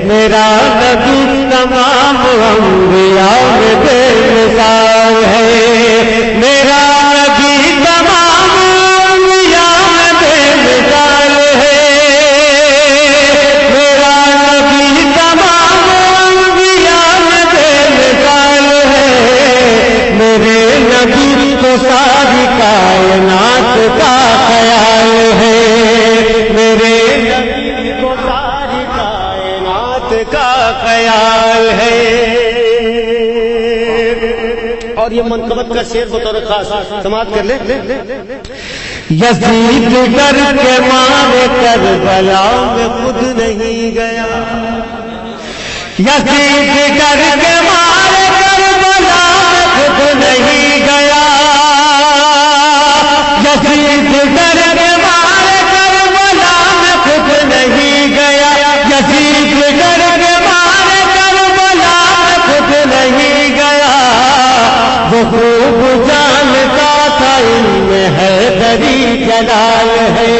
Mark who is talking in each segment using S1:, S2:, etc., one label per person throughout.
S1: میرا نبی تمام انبیاء میں بے مثال ہے، میرا نبی تمام انبیاء میں بے مثال ہے، میرا نبی تمام انبیاء میں بے مثال ہے، میرے نبی کو ساری کائنات کا خیال ہے، میرے نبی کو ساری کائنات کا خیال ہے۔ اور یہ منقبت کا شعر بطور خاص سماعت کر لیں۔ یزید ڈر کے مارے کربلا میں خود نہیں گیا، یزید ڈر کے مارے کربلا میں خود نہیں گیا، یزید ڈر کے مارے کربلا میں خود نہیں گیا، یزید ڈر کے مارے کربلا میں خود نہیں گیا، وہ خوب جانتا تھا ان میں حیدری جلال ہے،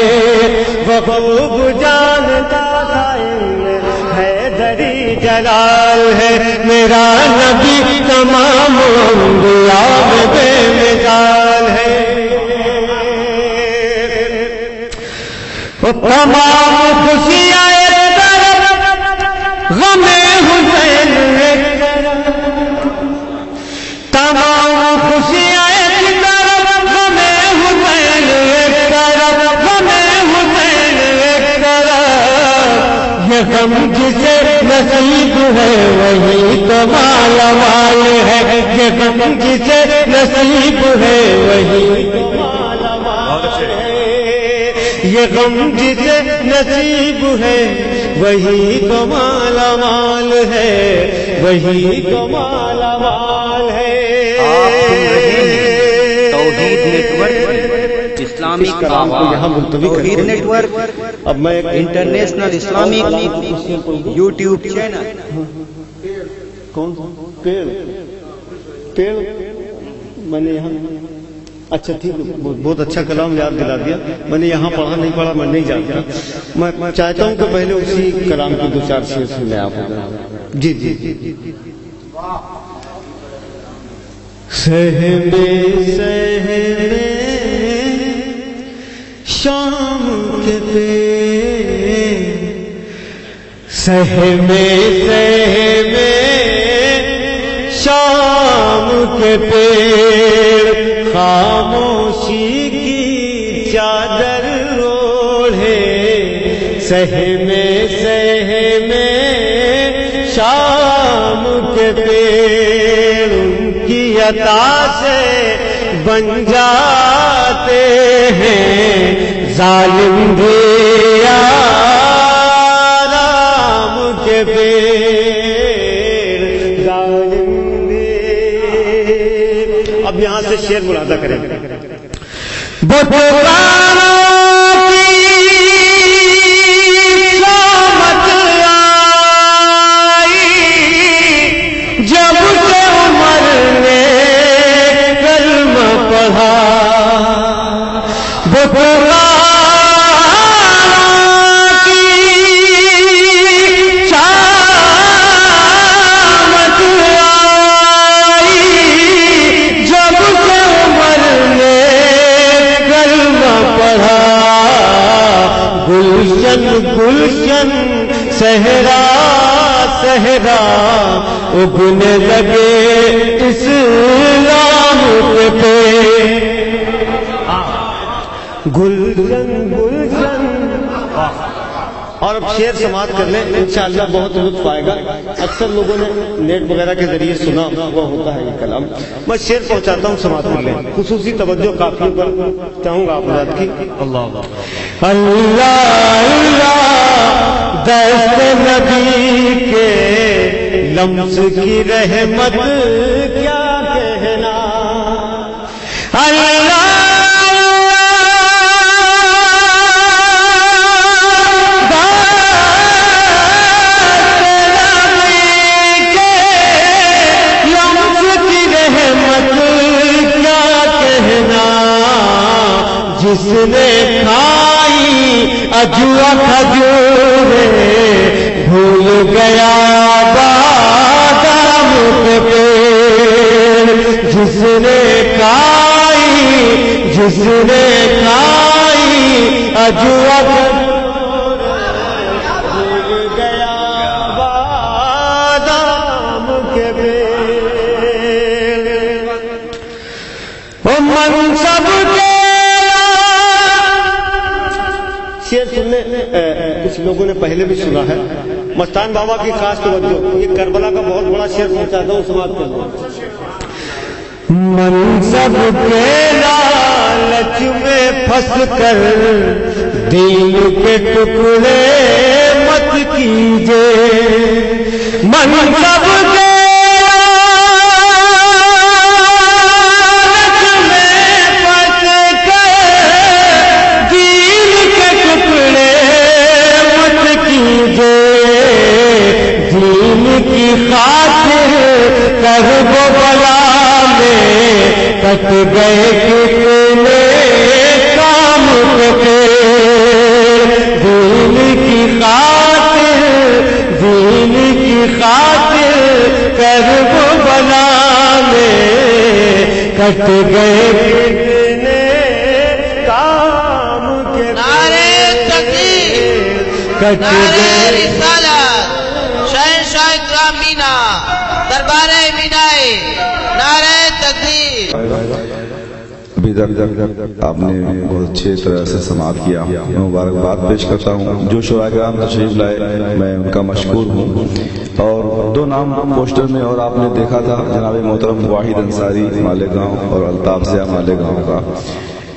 S1: وہ خوب جانتا تھا ان میں حیدری جلال ہے، میرا نبی تمام انبیاء میں بے مثال ہے، وہ تمام خوشیاں ایک طرف، غم حسین ایک طرف، تمام خوشیاں ایک طرف، غم حسین ایک طرف، غم حسین ایک طرف، یہ غم جسے نصیب ہے وہی تو مالا مال ہے، یہ غم جسے نصیب ہے وہی تو مالا مال ہے، یہ غم جسے نصیب ہے وہی تو مالا مال ہے، وہی تو مالا مال ہے۔
S2: توحید نیٹ ورک اسلامک توحید نیٹ ورک،
S1: اب میں ایک
S2: انٹرنیشنل اسلامک یوٹیوب چینل۔
S1: کون پیڑ میں نے یہاں، اچھا ٹھیک ہے، بہت اچھا کلام یاد دلا دیا، میں نے یہاں پڑھا نہیں پڑھا میں نہیں جانتا، میں چاہتا ہوں کہ پہلے اسی کلام کی دو چار شعر سن لیں آپ۔ جی جی جی جی سہمے سہمے شام کے پیڑ، سہمے سہمے شام کے پیڑ، خاموشی کی چادر اوڑھے، سہمے سہمے شام کے پیڑ، ان کی عطا سے بن جاتے ہیں ظالم بھی آرام کے پیڑ، ظالم بھی۔ اب یہاں سے شعر ملاحظہ کریں۔ بترانوں کی قیامت آئی جب سے عمر نے کلمہ پڑھا، بترانوں کی قیامت آئی جب سے عمر نے کلمہ پڑھا، گلشن گلشن صحرا صحرا اگنے لگے اسلام کے پیڑ، گلشن گلشن۔ اور اب شعر سماعت کر لیں، انشاءاللہ بہت لطف آئے گا۔ اکثر لوگوں نے نیٹ وغیرہ کے ذریعے سنا ہوا ہوتا ہے یہ کلام، میں شعر پہنچاتا ہوں، سماعت کر لیں۔ خصوصی توجہ قافیوں پر چاہوں گا آپ حضرات کی۔ اللہ اللہ اللہ، دست نبی کے لمس کی رحمت کیا کہنا، اللہ جس نے کھائی اجوا کھجور بھول گیا گیا بادام کے بیل وہ منصب کے شعر سننے کچھ لوگوں نے پہلے بھی سنا ہے. مستان بابا کی خاص توجہ، یہ کربلا کا بہت بڑا شعر پہنچاتا ہوں سماعت کر لو. منصب کے لالچ میں پھنس کر دین کے ٹکڑے مت کیجے. منصب کے لالچ میں پھنس کر دین کے ٹکڑے مت کیجے. دین کی خاطر کرب و بلا کٹ گئے کتنے کام کے. دین کی خاطر کرب و بلا میں کٹ گئے کتنے کام کے.
S3: نعرہ تکبیر،
S1: کٹ
S3: نعرہ
S1: گئے
S3: رسالت، شہنشاہ اکرام مینا، دربار مینائے، نعرہ تکبیر.
S4: ابھی تک آپ نے بہت اچھے طرح سے سماعت کیا. میں مبارکباد پیش کرتا ہوں جو شعراء کرام تشریف لائے، میں ان کا مشکور ہوں. اور دو نام پوسٹر میں اور آپ نے دیکھا تھا جناب محترم واحد انصاری مالیگاؤں اور الطاف ضیاء مالیگاؤں کا.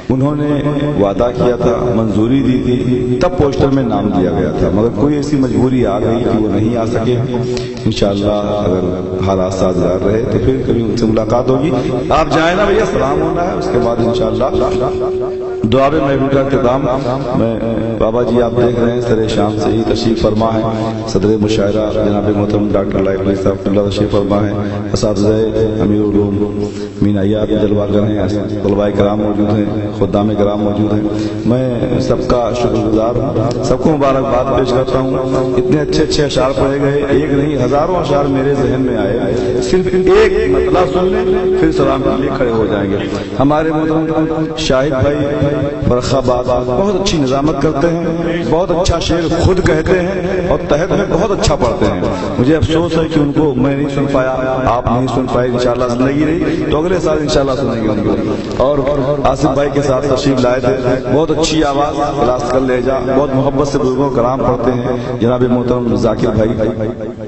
S4: انہوں نے وعدہ کیا تھا، منظوری دی تھی، تب پوسٹر میں نام دیا گیا تھا، مگر کوئی ایسی مجبوری آ گئی کہ وہ نہیں آ سکے. انشاءاللہ اگر حالات سازگار رہے تو پھر کبھی ان سے ملاقات ہوگی. آپ جائیں نا بھیا، سلام ہونا ہے، اس کے بعد انشاءاللہ دعا میں محفل کا اختتام. میں بابا جی آپ دیکھ رہے ہیں سر شام سے ہی تشریف فرما ہے. صدر مشاعرہ جناب محترم ڈاکٹر لائق علی صاحب اللہ تشریف فرما ہے. اساتذہ امیر علوم مینائیات جلوہ گر ہیں، طلباء کرام موجود ہیں، خدام کرام موجود ہیں. میں سب کا شکر گزار ہوں، سب کو مبارکباد پیش کرتا ہوں. اتنے اچھے اچھے اشعار پڑھے گئے، ایک نہیں ہزاروں اشعار میرے ذہن میں آئے. صرف ایک مطلع سن لیں پھر سلام کے لیے کھڑے ہو جائیں گے. ہمارے محترم شاہد بھائی فرخ آباد بہت اچھی نظامت کرتے ہیں، بہت اچھا شعر خود کہتے ہیں اور تحت میں بہت اچھا پڑھتے ہیں. مجھے افسوس ہے کہ ان کو میں نہیں سن پایا، آپ نہیں سن پائے. انشاءاللہ زندگی رہی تو اگلے سال انشاءاللہ سنیں گے ان کو. اور آصف بھائی کے ساتھ تشریف لائے تھے، بہت اچھی آواز، کلاسیکل لہجہ، بہت محبت سے بزرگوں کرام پڑھتے ہیں. جناب محترم ذاکر بھائی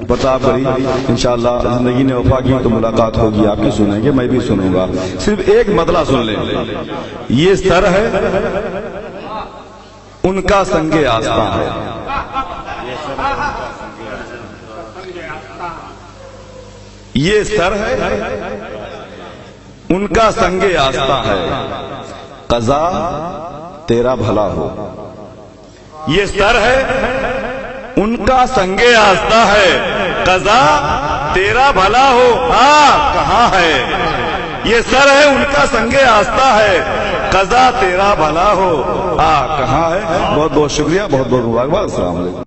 S4: پرتاپ بھائی، انشاءاللہ زندگی نے وفا کی تو ملاقات ہوگی، آپ کی سنیں گے، میں بھی سنوں گا. صرف ایک مطلع سن لیں. یہ سر ہے ان کا سنگ آستاں ہے. یہ سر ہے ان کا سنگ آستاں ہے، قضا تیرا بھلا ہو. یہ سر ہے ان کا سنگ آستاں ہے، قضا تیرا بھلا ہو. کہاں ہے؟ یہ سر ہے ان کا سنگ آستاں ہے، قضا تیرا بھلا ہو. کہاں ہے؟ بہت بہت شکریہ، بہت بہت مبارکباد. السلام علیکم.